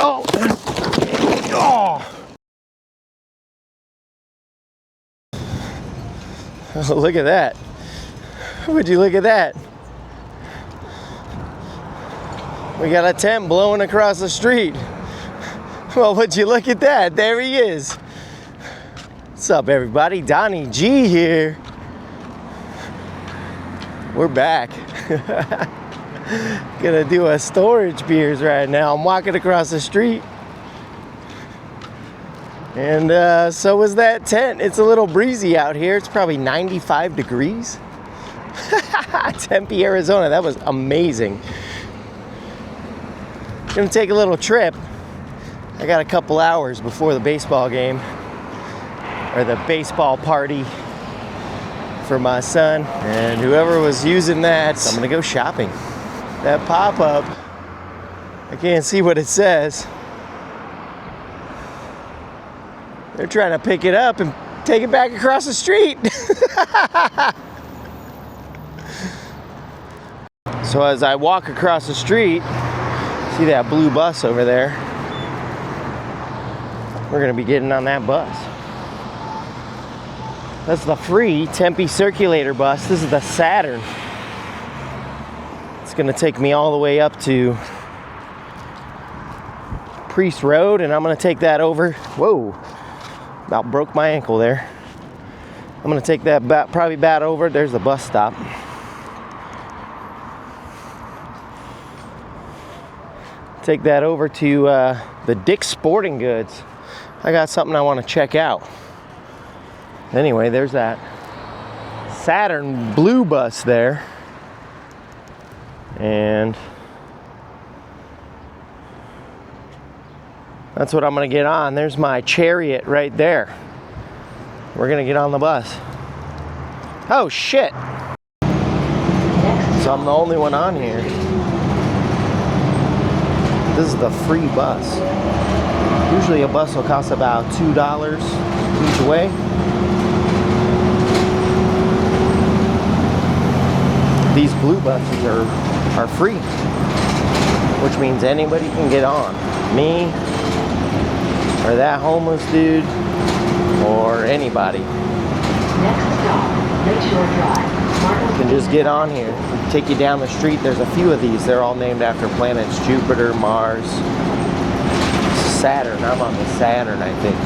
Oh! Oh, look at that. Would you look at that? We got a tent blowing across the street. Well, would you look at that? There he is. What's up, everybody? Donnie G here. We're back. Gonna do a storage beers right now. I'm walking across the street. And so is that tent. It's a little breezy out here. It's probably 95 degrees. Tempe, Arizona. That was amazing. Gonna take a little trip. I got a couple hours before the baseball game, or the baseball party for my son, and whoever was using that, so I'm gonna go shopping. That pop-up, I can't see what it says. They're trying to pick it up and take it back across the street. So as I walk across the street, see that blue bus over there? We're gonna be getting on that bus. That's the free Tempe Circulator bus. This is the Saturn. It's gonna take me all the way up to Priest Road, and I'm gonna take that over. Whoa, about broke my ankle there. I'm gonna take that probably bat over. There's the bus stop. Take that over to the Dick's Sporting Goods. I got something I want to check out. Anyway, there's that Saturn blue bus there. And that's what I'm going to get on. There's my Chariot right there. We're going to get on the bus. Oh, shit. So I'm the only one on here. This is the free bus. Usually a bus will cost about $2 each way. These blue buses are free, which means anybody can get on. Me, or that homeless dude, or anybody. Next stop, Lakeshore Drive. You can just get on here. Take you down the street. There's a few of these. They're all named after planets: Jupiter, Mars, Saturn. I'm on the Saturn, I think.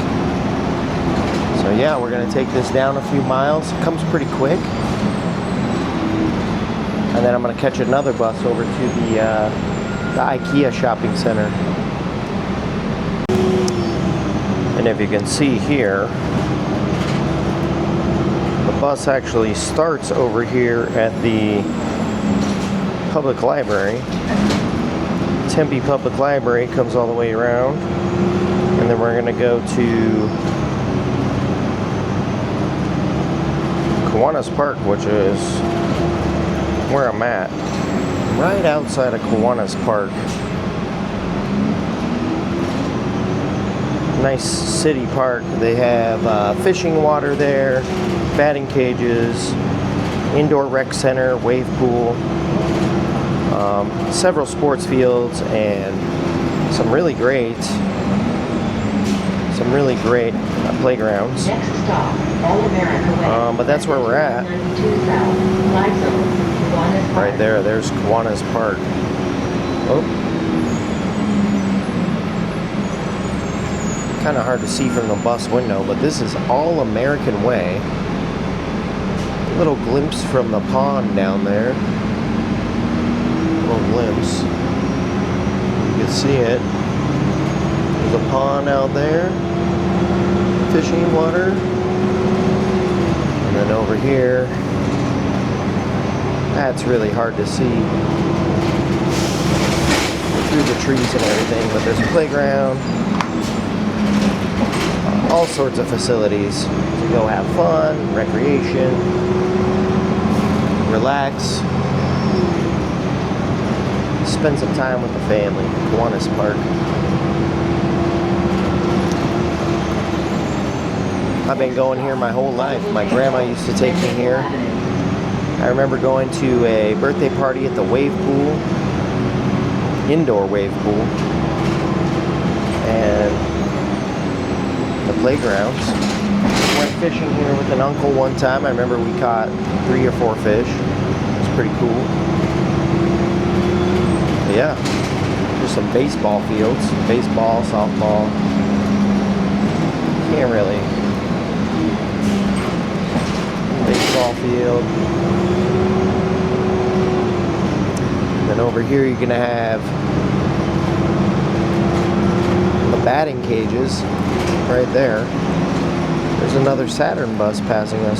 So yeah, we're gonna take this down a few miles. It comes pretty quick. And then I'm gonna catch another bus over to the IKEA shopping center. And if you can see here, the bus actually starts over here at the public library. Tempe Public Library, comes all the way around, and then we're gonna go to Kiwanis Park, which is where I'm at, right outside of Kiwanis Park. Nice city park. They have fishing water there, batting cages, indoor rec center, wave pool, several sports fields, and some really great playgrounds. Next stop, All America Way. But that's where we're at. Right there, there's Kiwanis Park. Oh. Kind of hard to see from the bus window, but this is All American Way. A little glimpse from the pond down there. Little glimpse. You can see it. There's a pond out there. Fishing water. And then over here, that's really hard to see through the trees and everything, but there's a playground, all sorts of facilities to go have fun, recreation, relax, spend some time with the family. Kiwanis Park. I've been going here my whole life. My grandma used to take me here. I remember going to a birthday party at the wave pool, indoor wave pool. playgrounds. Went fishing here with an uncle one time. I remember we caught 3 or 4 fish. It was pretty cool. But yeah, just some baseball fields. Baseball, softball. Can't really. Baseball field. Then over here you're gonna have the batting cages right there. There's another Saturn bus passing us.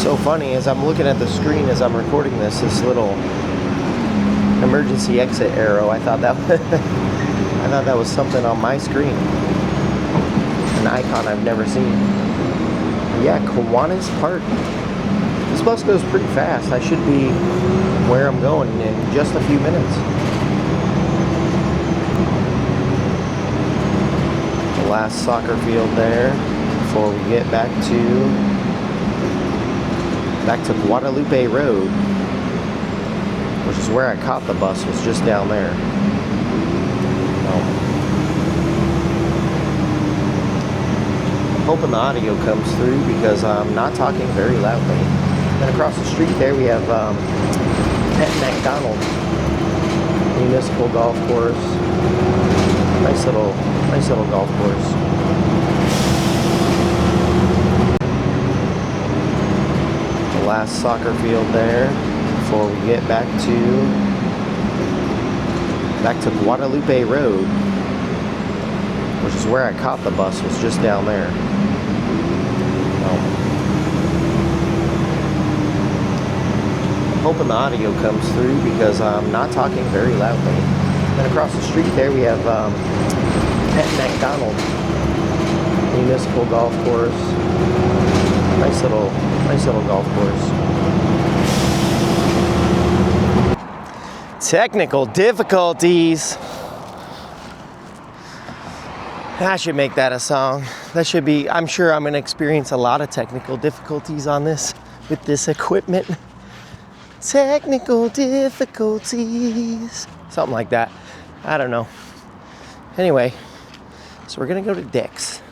So funny, as I'm looking at the screen as I'm recording this little emergency exit arrow, I thought that was something on my screen. An icon I've never seen. Yeah, Kiwanis Park. This bus goes pretty fast. I should be where I'm going in just a few minutes. The last soccer field there before we get back to Guadalupe Road, which is where I caught the bus, was just down there. Hoping the audio comes through because I'm not talking very loudly. Then across the street there we have Pet McDonald Municipal Golf Course. Nice little golf course. The last soccer field there before we get back to Guadalupe Road, which is where I caught the bus, was just down there. Hoping the audio comes through because I'm not talking very loudly. Then across the street there we have Pet McDonald Municipal Golf Course. Nice little golf course. Technical difficulties. I should make that a song. That should be, I'm sure I'm gonna experience a lot of technical difficulties on this, with this equipment. Technical difficulties. Something like that. I don't know. Anyway, so we're gonna go to Dick's.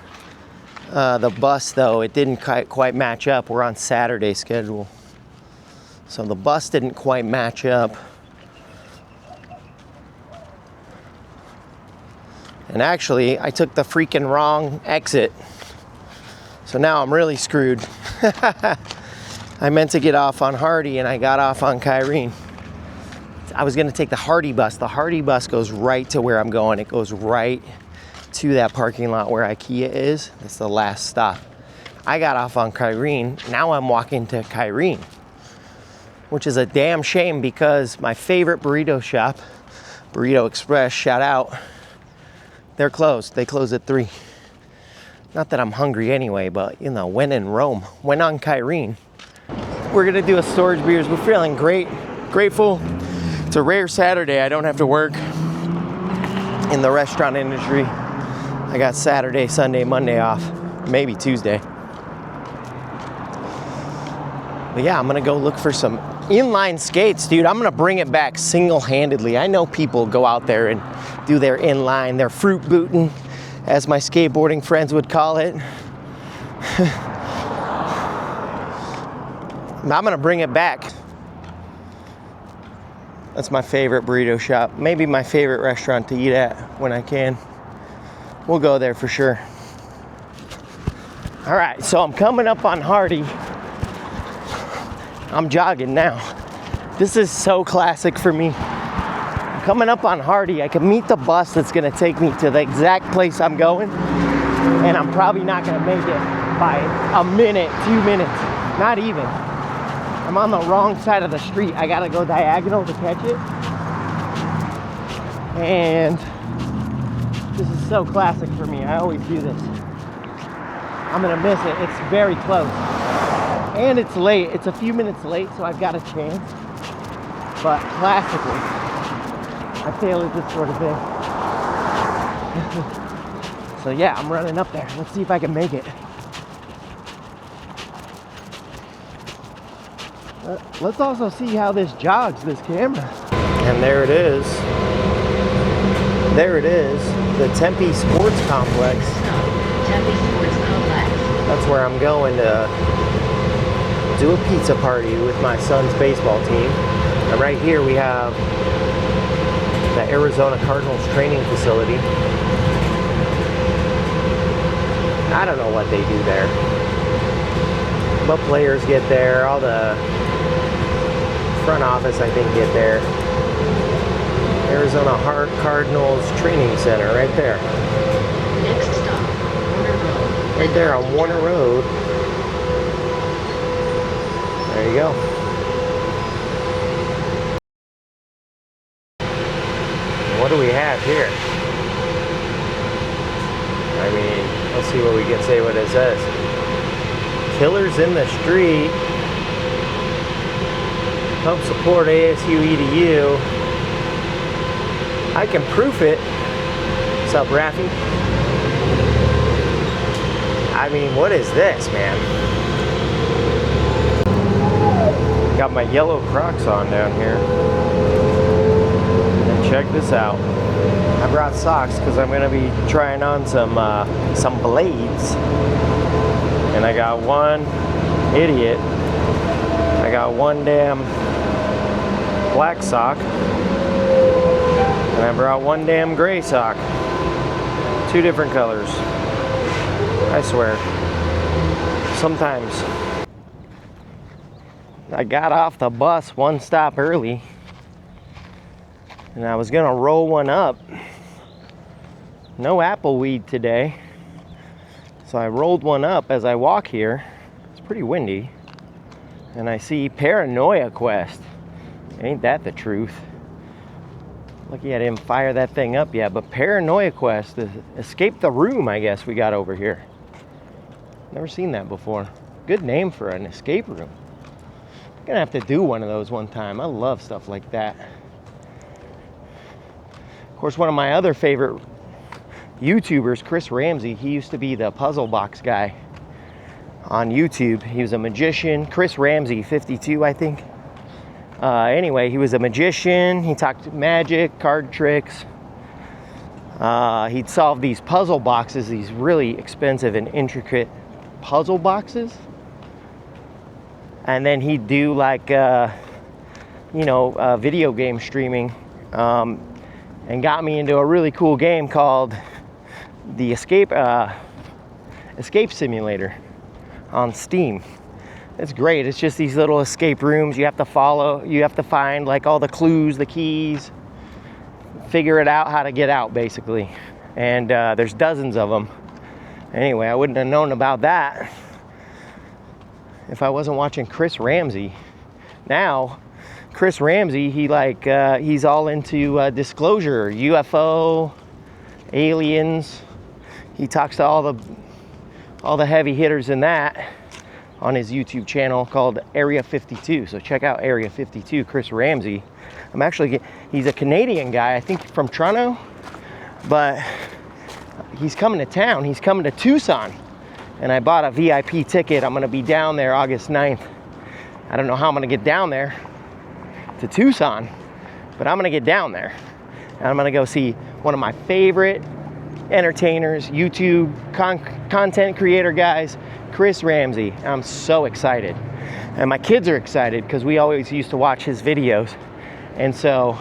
The bus though, it didn't quite match up. We're on Saturday schedule. So the bus didn't quite match up. And actually, I took the freaking wrong exit. So now I'm really screwed. I meant to get off on Hardy and I got off on Kyrene. I was gonna take the Hardy bus. The Hardy bus goes right to where I'm going. It goes right to that parking lot where IKEA is. That's the last stop. I got off on Kyrene. Now I'm walking to Kyrene, which is a damn shame because my favorite burrito shop, Burrito Express, shout out, they're closed. They close at 3. Not that I'm hungry anyway, but you know, when in Rome, when on Kyrene. We're gonna do a storage beers. We're feeling great, grateful. It's a rare Saturday. I don't have to work in the restaurant industry. I got Saturday, Sunday, Monday off, maybe Tuesday. But yeah, I'm gonna go look for some inline skates, dude. I'm gonna bring it back single-handedly. I know people go out there and do their inline, their fruit booting, as my skateboarding friends would call it. I'm gonna bring it back. That's my favorite burrito shop. Maybe my favorite restaurant to eat at when I can. We'll go there for sure. All right, so I'm coming up on Hardy. I'm jogging now. This is so classic for me. I'm coming up on Hardy. I can meet the bus that's gonna take me to the exact place I'm going, and I'm probably not gonna make it by a minute, 2 minutes, not even. I'm on the wrong side of the street. I gotta go diagonal to catch it. And this is so classic for me. I always do this. I'm gonna miss it. It's very close. And it's late. It's a few minutes late, so I've got a chance. But classically, I fail at this sort of thing. So yeah, I'm running up there. Let's see if I can make it. Let's also see how this jogs, this camera. And there it is. There it is, the Tempe Sports Complex. Tempe Sports Complex. That's where I'm going to do a pizza party with my son's baseball team. And right here we have the Arizona Cardinals training facility. I don't know what they do there, but players get there, all the front office I think get there. Arizona Cardinals Training Center right there. Next stop, Warner Road. Right there on Warner Road. There you go. What do we have here? I mean, let's see what we can say what it says. Killers in the street. Help support ASU EDU. I can proof it. What's up, Raffy? I mean, what is this, man? Got my yellow Crocs on down here. And check this out. I brought socks because I'm gonna be trying on some blades. And I got one idiot. I got one damn black sock. And I brought one damn gray sock. 2 different colors. I swear. Sometimes. I got off the bus one stop early. And I was gonna roll one up. No apple weed today. So I rolled one up as I walk here. It's pretty windy. And I see Paranoia Quest. Ain't that the truth? Lucky I didn't fire that thing up yet, but Paranoia Quest, Escape the Room, I guess we got over here. Never seen that before. Good name for an escape room. I'm gonna have to do one of those one time. I love stuff like that. Of course, one of my other favorite YouTubers, Chris Ramsey, he used to be the puzzle box guy on YouTube. He was a magician. Chris Ramsey, 52, I think. Anyway, he was a magician. He talked magic, card tricks. He'd solve these puzzle boxes, these really expensive and intricate puzzle boxes. And then he'd do like, video game streaming. And got me into a really cool game called the Escape Simulator on Steam. It's great. It's just these little escape rooms you have to follow. You have to find like all the clues, the keys, figure it out how to get out basically. And there's dozens of them. Anyway, I wouldn't have known about that if I wasn't watching Chris Ramsey. Now, Chris Ramsey, he's all into disclosure, UFO, aliens. He talks to all the heavy hitters in that on his YouTube channel called Area 52. So check out Area 52, Chris Ramsey. He's a Canadian guy, I think from Toronto, but he's coming to town. He's coming to Tucson. And I bought a VIP ticket. I'm gonna be down there August 9th. I don't know how I'm gonna get down there to Tucson, but I'm gonna get down there. And I'm gonna go see one of my favorite entertainers, YouTube content creator guys, Chris Ramsey. I'm so excited. And my kids are excited because we always used to watch his videos. And so,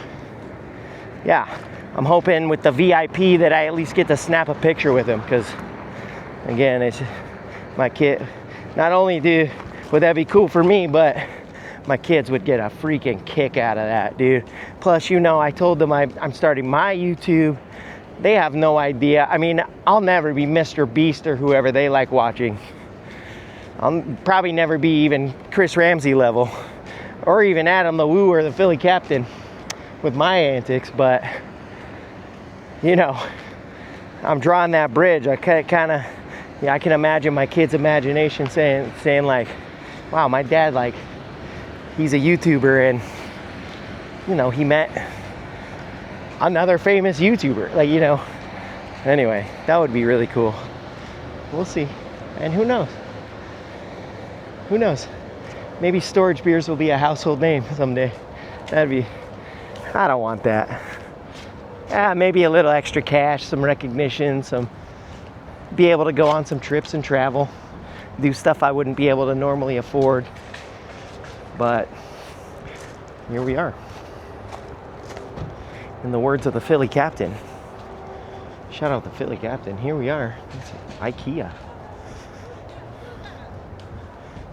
yeah, I'm hoping with the VIP that I at least get to snap a picture with him because, again, it's my kid. Not only would that be cool for me, but my kids would get a freaking kick out of that, dude. Plus, I told them I'm starting my YouTube. They have no idea. I mean, I'll never be Mr. Beast or whoever they like watching. I'll probably never be even Chris Ramsey level or even Adam the Woo or the Philly Captain with my antics, but I'm drawing that bridge. I kind of, I can imagine my kid's imagination saying like, wow, my dad, like, he's a YouTuber and, he met another famous YouTuber, Anyway, that would be really cool. We'll see. And who knows? Maybe Storage Beers will be a household name someday. That'd be I don't want that. Maybe a little extra cash, some recognition, be able to go on some trips and travel, do stuff I wouldn't be able to normally afford. But here we are. In the words of the Philly captain, shout out the Philly captain, here we are. It's IKEA.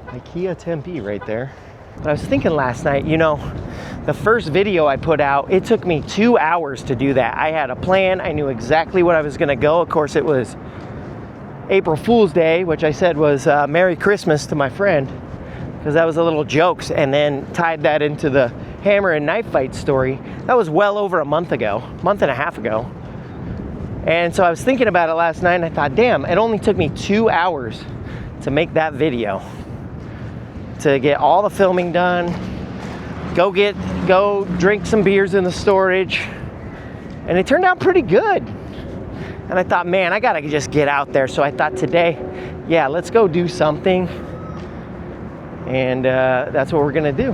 IKEA Tempe right there. But I was thinking last night, you know, the first video I put out, it took me 2 hours to do that. I had a plan, I knew exactly what I was gonna go. Of course, it was April Fool's Day, which I said was Merry Christmas to my friend, because that was a little jokes, and then tied that into the hammer and knife fight story. That was well over a month and a half ago. And so I was thinking about it last night, and I thought, damn, it only took me 2 hours to make that video, to get all the filming done, go drink some beers in the storage, and it turned out pretty good. And I thought, man, I gotta just get out there. So I thought today, yeah, let's go do something, and that's what we're gonna do.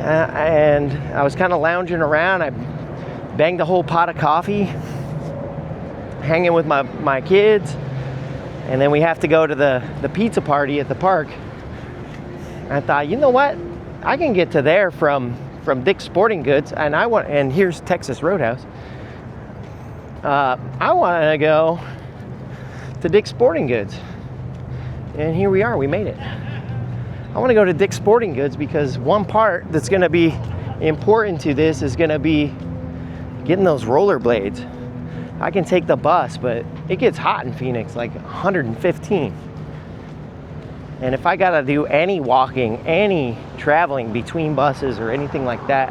And I was kind of lounging around. I banged a whole pot of coffee, hanging with my kids, and then we have to go to the pizza party at the park. I thought, you know what? I can get to there from Dick's Sporting Goods, and here's Texas Roadhouse. I want to go to Dick's Sporting Goods, and here we are. We made it. I want to go to Dick's Sporting Goods because one part that's going to be important to this is going to be getting those rollerblades. I can take the bus, but it gets hot in Phoenix, like 115. And if I got to do any walking, any traveling between buses or anything like that,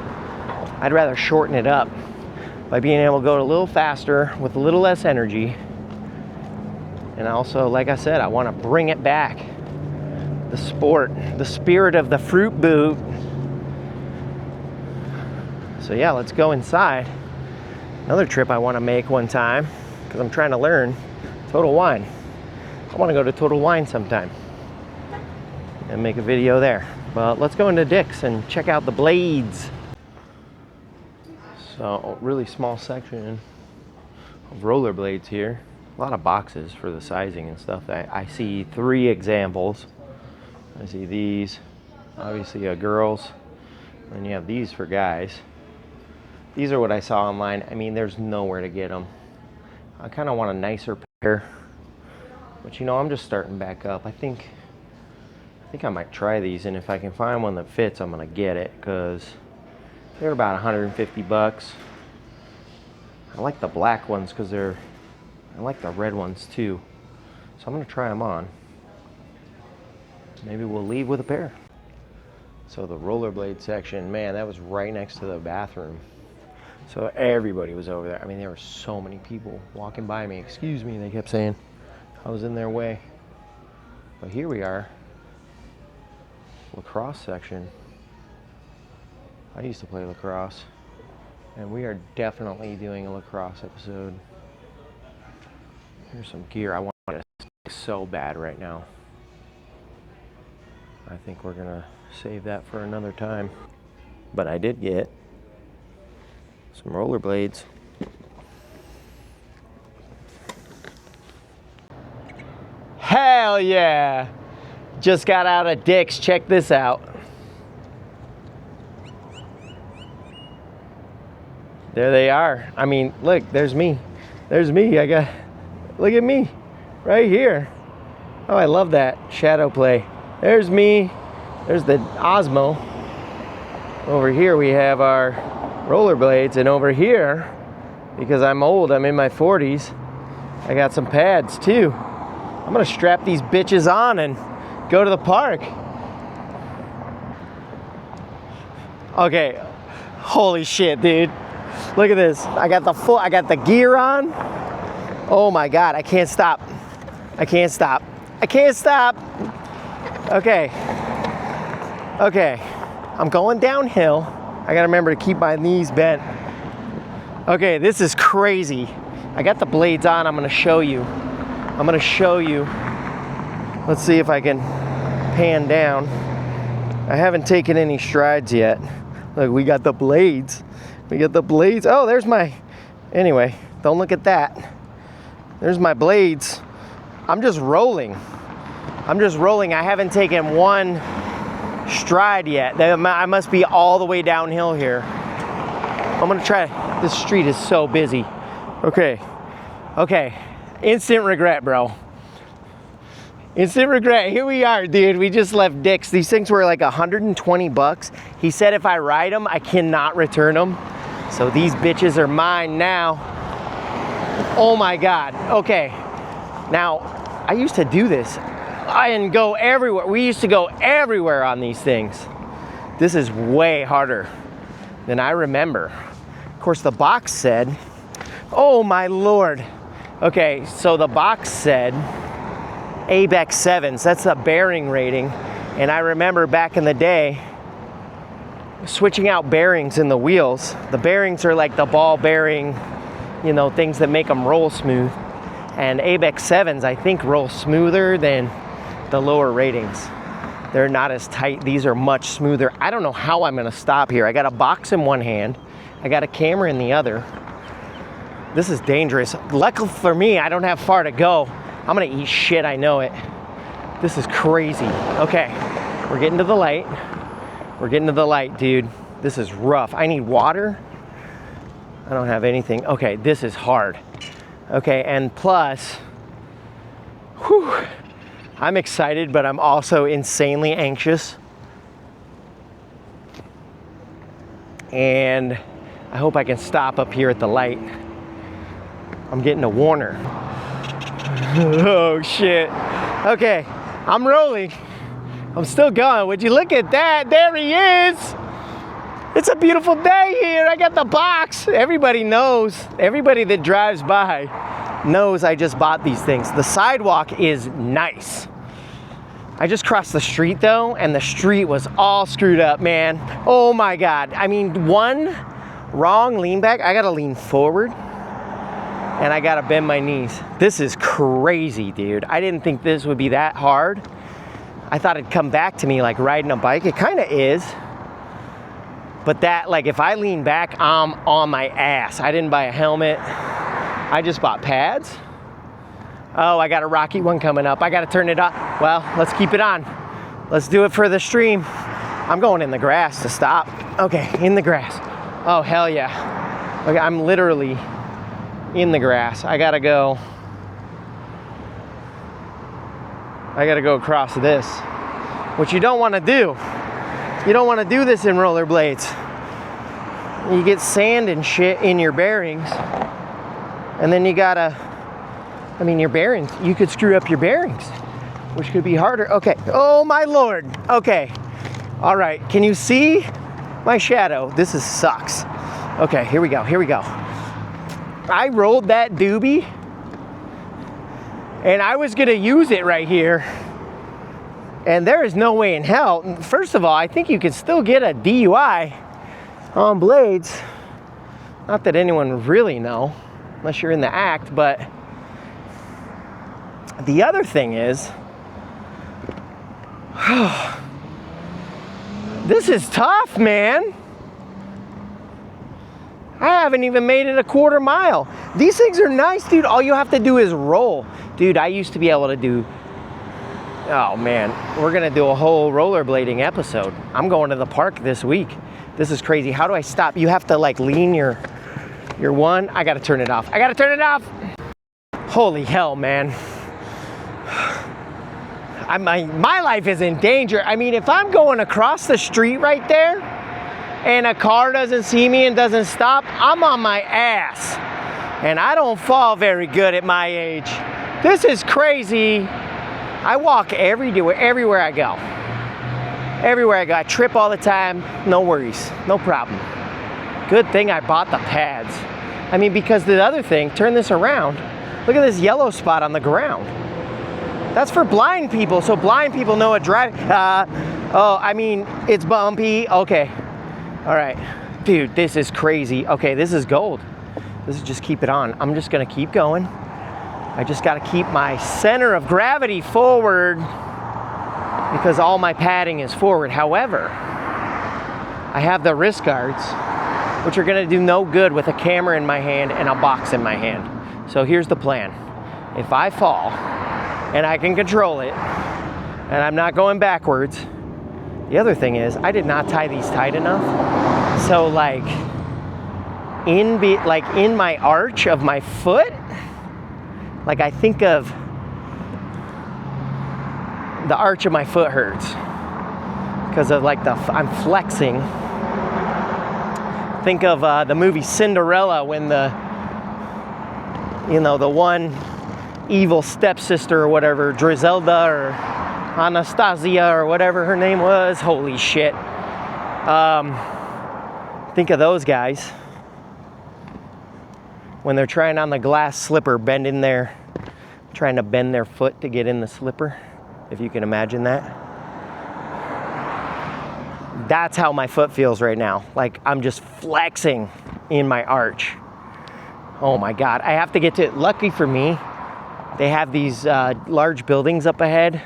I'd rather shorten it up by being able to go a little faster with a little less energy. And also, like I said, I want to bring it back. The sport, the spirit of the fruit boot. So yeah, let's go inside. Another trip I want to make one time, because I'm trying to learn Total Wine. I want to go to Total Wine sometime and make a video there. But let's go into Dick's and check out the blades. So, a really small section of rollerblades here. A lot of boxes for the sizing and stuff. I see 3 examples. I see these, obviously girls, and you have these for guys. These are what I saw online. I mean, there's nowhere to get them. I kind of want a nicer pair, but you know, I'm just starting back up. I think I might try these, and if I can find one that fits, I'm gonna get it, because they're about 150 bucks. I like the black ones because I like the red ones too. So I'm gonna try them on. Maybe we'll leave with a pair. So the rollerblade section, man, that was right next to the bathroom. So everybody was over there. I mean, there were so many people walking by me. Excuse me, they kept saying I was in their way. But here we are. Lacrosse section. I used to play lacrosse, and we are definitely doing a lacrosse episode. Here's some gear. I want it so bad right now. I think we're gonna save that for another time. But I did get some rollerblades. Hell yeah! Just got out of Dick's. Check this out. There they are. I mean, look, there's me. There's me. Look at me right here. Oh, I love that shadow play. There's me. There's the Osmo. Over here we have our rollerblades, and over here, because I'm old, I'm in my 40s, I got some pads too. I'm gonna strap these bitches on and go to the park. Okay, holy shit, dude. Look at this. I got the gear on. Oh my God, I can't stop. I can't stop. I can't stop. Okay. I'm going downhill. I gotta remember to keep my knees bent. Okay, this is crazy. I got the blades on. I'm gonna show you. Let's see if I can pan down. I haven't taken any strides yet. Look, we got the blades. We got the blades. Oh, there's my, anyway, don't look at that. There's my blades. I'm just rolling. I'm just rolling. I haven't taken one stride yet. I must be all the way downhill here. I'm gonna try. This street is so busy. Okay. Instant regret, bro. Instant regret. Here we are, dude. We just left Dick's. These things were like $120. He said if I ride them, I cannot return them. So these bitches are mine now. Oh my God. Okay. Now, I used to do this. And go everywhere. We used to go everywhere on these things. This is way harder than I remember. Of course, the box said, oh my Lord. Okay, so the box said ABEX 7s. That's the bearing rating. And I remember back in the day, switching out bearings in the wheels. The bearings are like the ball bearing, you know, things that make them roll smooth. And ABEX 7s, I think, roll smoother than the lower ratings. They're not as tight. These are much smoother. I don't know how I'm gonna stop here. I got a box in one hand. I got a camera in the other. This is dangerous. Luckily for me, I don't have far to go. I'm gonna eat shit, I know it. This is crazy. Okay, we're getting to the light. We're getting to the light, dude. This is rough. I need water. I don't have anything. Okay, this is hard. Okay, and plus, whew, I'm excited, but I'm also insanely anxious. And I hope I can stop up here at the light. I'm getting a Warner. Oh shit. Okay, I'm rolling. I'm still going. Would you look at that? There he is. It's a beautiful day here. I got the box. Everybody knows. Everybody that drives by knows I just bought these things. The sidewalk is nice. I just crossed the street though, and the street was all screwed up, man. Oh my God. I mean, one wrong lean back. I gotta lean forward and I gotta bend my knees. This is crazy, dude. I didn't think this would be that hard. I thought it'd come back to me like riding a bike. It kind of is. But that, like, if I lean back, I'm on my ass. I didn't buy a helmet. I just bought pads. Oh, I got a rocky one coming up. I got to turn it on. Well, let's keep it on. Let's do it for the stream. I'm going in the grass to stop. Okay, in the grass. Oh, hell yeah. Okay, I'm literally in the grass. I got to go across this, which you don't want to do. You don't want to do this in rollerblades. You get sand and shit in your bearings, and then you gotta, I mean, your bearings, you could screw up your bearings, which could be harder. Okay, oh my Lord. Okay, all right, can you see my shadow? This sucks. Okay, here we go. I rolled that doobie, and I was gonna use it right here. And there is no way in hell. First of all, I think you can still get a DUI on blades. Not that anyone would really know, unless you're in the act, but the other thing is, this is tough, man. I haven't even made it a quarter mile. These things are nice, dude. All you have to do is roll. Dude, I used to be able to do, oh man, we're gonna do a whole rollerblading episode. I'm going to the park this week. This is crazy. How do I stop? You have to like lean your one. I gotta turn it off. Holy hell, man. My life is in danger. I mean, if I'm going across the street right there and a car doesn't see me and doesn't stop, I'm on my ass. And I don't fall very good at my age. This is crazy. I walk everywhere I go. Everywhere I go, I trip all the time. No worries, no problem. Good thing I bought the pads. I mean, because the other thing, turn this around. Look at this yellow spot on the ground. That's for blind people, so blind people know what driving. Oh, I mean, it's bumpy. Okay, all right. Dude, this is crazy. Okay, this is gold. This is just keep it on. I'm just gonna keep going. I just gotta keep my center of gravity forward because all my padding is forward. However, I have the wrist guards, which are gonna do no good with a camera in my hand and a box in my hand. So here's the plan. If I fall and I can control it and I'm not going backwards, the other thing is I did not tie these tight enough. So like in my arch of my foot, like I think of the arch of my foot hurts because of like I'm flexing. Think of the movie Cinderella when the one evil stepsister or whatever, Drizelda or Anastasia or whatever her name was. Holy shit. Think of those guys when they're trying on the glass slipper, trying to bend their foot to get in the slipper, if you can imagine that. That's how my foot feels right now. Like I'm just flexing in my arch. Oh my God. I have to get to it. Lucky for me, they have these large buildings up ahead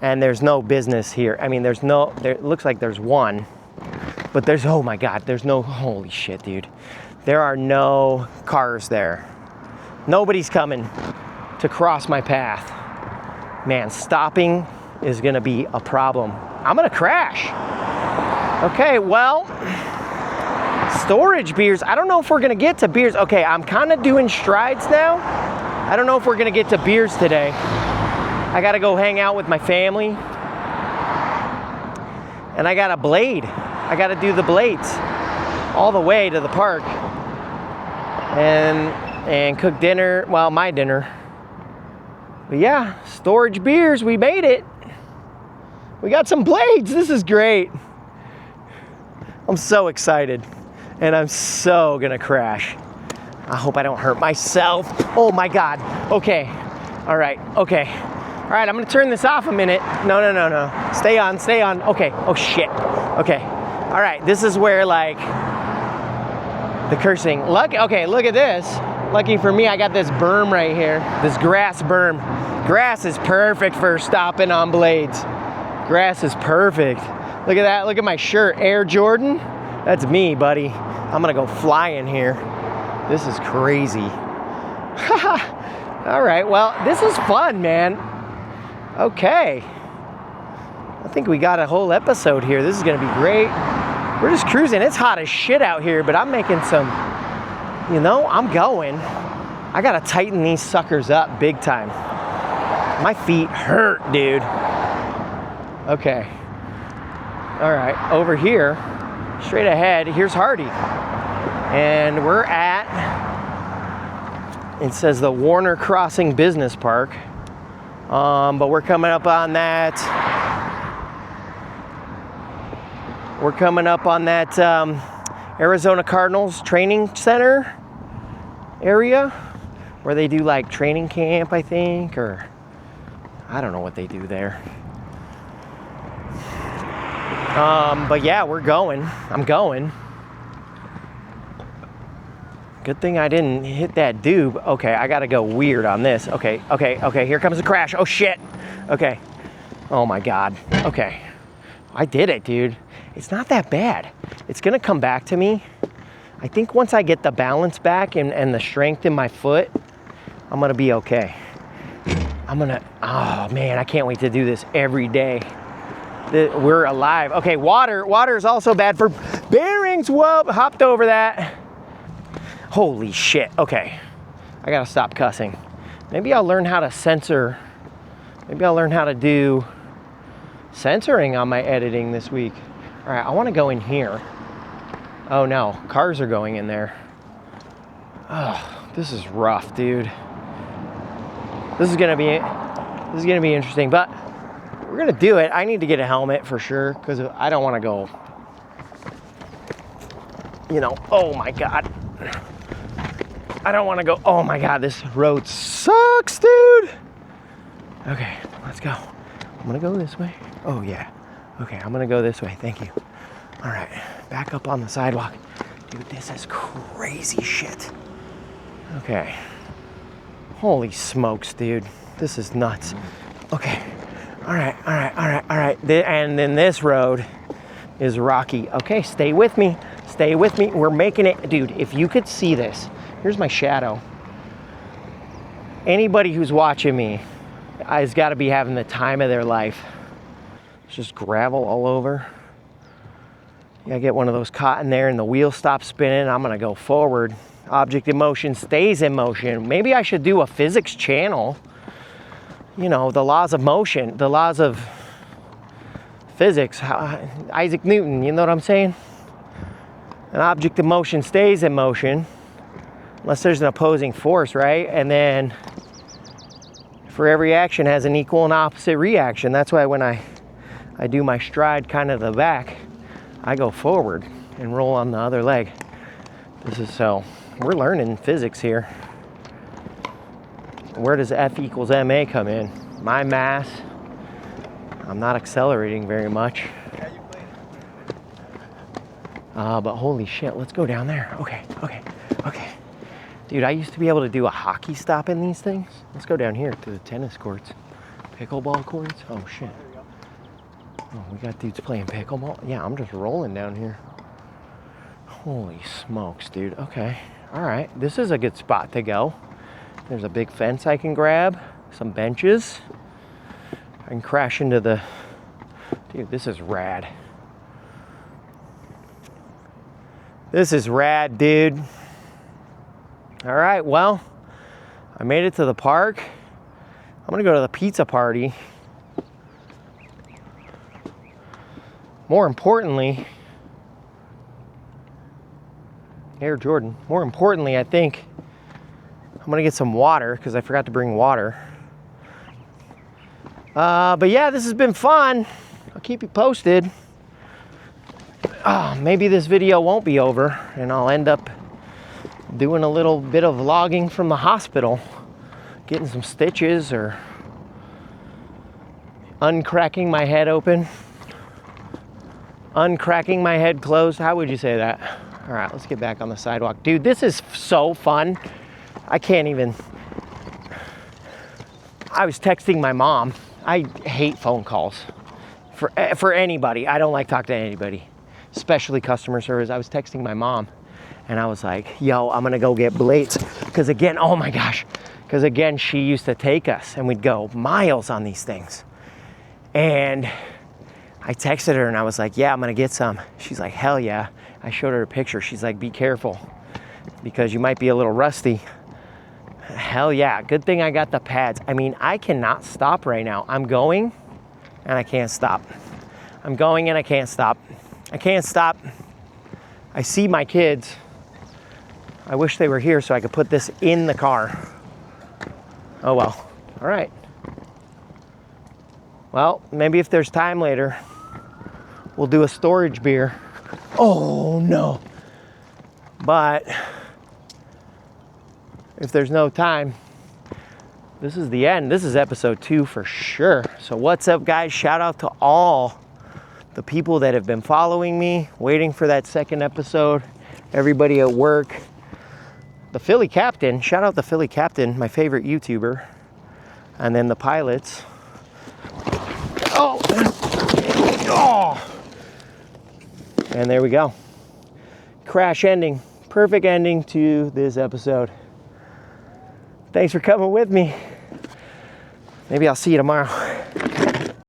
and there's no business here. I mean, there looks like there's one, but oh my God, holy shit, dude. There are no cars there. Nobody's coming to cross my path. Man, stopping is gonna be a problem. I'm gonna crash. Okay, well, storage beers. I don't know if we're gonna get to beers. Okay, I'm kind of doing strides now. I don't know if we're gonna get to beers today. I gotta go hang out with my family. And I got a blade. I gotta do the blades all the way to the park. And cook dinner, well, my dinner. But yeah, storage beers, we made it. We got some blades, this is great. I'm so excited, and I'm so gonna crash. I hope I don't hurt myself. Oh my God, okay, all right, okay. All right, I'm gonna turn this off a minute. No. Stay on, okay, oh shit, okay. All right, this is where like, the cursing. Okay, look at this. Lucky for me, I got this berm right here, this grass berm. Grass is perfect for stopping on blades. Grass is perfect. Look at that, look at my shirt, Air Jordan. That's me, buddy. I'm gonna go flying here. This is crazy. All right, well, this is fun, man. Okay. I think we got a whole episode here. This is gonna be great. We're just cruising. It's hot as shit out here, but I'm making some, I'm going. I gotta tighten these suckers up big time. My feet hurt, dude. Okay. All right, over here, straight ahead, here's Hardy. And we're at, it says the Warner Crossing Business Park. But we're coming up on that. We're coming up on that Arizona Cardinals training center area where they do like training camp, I think, or I don't know what they do there. But yeah, we're going. I'm going. Good thing I didn't hit that doob. Okay, I gotta go weird on this. Okay, here comes the crash. Oh shit. Okay. Oh my God. Okay. I did it, dude. It's not that bad. It's gonna come back to me. I think once I get the balance back and the strength in my foot, I'm gonna be okay. oh man, I can't wait to do this every day. We're alive. Okay, water is also bad for bearings. Whoa, hopped over that. Holy shit. Okay, I gotta stop cussing. Maybe I'll learn how to censor. Maybe I'll learn how to do censoring on my editing this week. All right, I want to go in here. Oh no, cars are going in there. Oh, this is rough, dude. This is gonna be interesting, but we're gonna do it. I need to get a helmet for sure because I don't want to go. Oh my God. I don't want to go. Oh my God, this road sucks, dude. Okay, let's go. I'm gonna go this way. Oh yeah. Okay, I'm gonna go this way. Thank you. All right, back up on the sidewalk. Dude, this is crazy shit. Okay. Holy smokes, dude. This is nuts. Okay. All right. And then this road, is rocky. Okay, stay with me. Stay with me. We're making it. Dude, if you could see this, here's my shadow. Anybody who's watching me has got to be having the time of their life. It's just gravel all over. Yeah, I get one of those caught in there and the wheel stops spinning. I'm gonna go forward. Object in motion stays in motion. Maybe I should do a physics channel. You know, the laws of motion, the laws of physics. Isaac Newton, you know what I'm saying? An object in motion stays in motion unless there's an opposing force, right? And then for every action has an equal and opposite reaction. That's why when I do my stride kind of the back, I go forward and roll on the other leg. This is so, we're learning physics here. Where does F equals ma come in? My mass, I'm not accelerating very much. But holy shit, let's go down there. Okay. Dude, I used to be able to do a hockey stop in these things. Let's go down here to the tennis courts. Pickleball courts, oh shit. Oh, we got dudes playing pickleball. Yeah, I'm just rolling down here. Holy smokes, dude. Okay, all right. This is a good spot to go. There's a big fence I can grab, some benches. I can crash into the, dude, this is rad. This is rad, dude. All right, well, I made it to the park. I'm gonna go to the pizza party. More importantly, Air Jordan. More importantly, I think I'm gonna get some water because I forgot to bring water. But yeah, this has been fun. I'll keep you posted. Maybe this video won't be over and I'll end up doing a little bit of vlogging from the hospital, getting some stitches or uncracking my head open. Uncracking my head closed. How would you say that? All right, let's get back on the sidewalk. Dude, this is so fun. I can't even. I was texting my mom. I hate phone calls for anybody. I don't like talking to anybody, especially customer service. I was texting my mom and I was like, yo, I'm gonna go get Blades. Because again, oh my gosh. Because again, she used to take us and we'd go miles on these things. And I texted her and I was like, yeah, I'm gonna get some. She's like, hell yeah. I showed her a picture. She's like, be careful because you might be a little rusty. Hell yeah, good thing I got the pads. I mean, I cannot stop right now. I'm going and I can't stop. I'm going and I can't stop. I can't stop. I see my kids. I wish they were here so I could put this in the car. Oh well, all right. Well, maybe if there's time later, we'll do a storage beer. Oh no. But if there's no time, this is the end. This is episode 2 for sure. So what's up, guys? Shout out to all the people that have been following me, waiting for that second episode. Everybody at work. The Philly Captain, shout out the Philly Captain, my favorite YouTuber. And then the pilots. Oh! And there we go. Crash ending. Perfect ending to this episode. Thanks for coming with me. Maybe I'll see you tomorrow.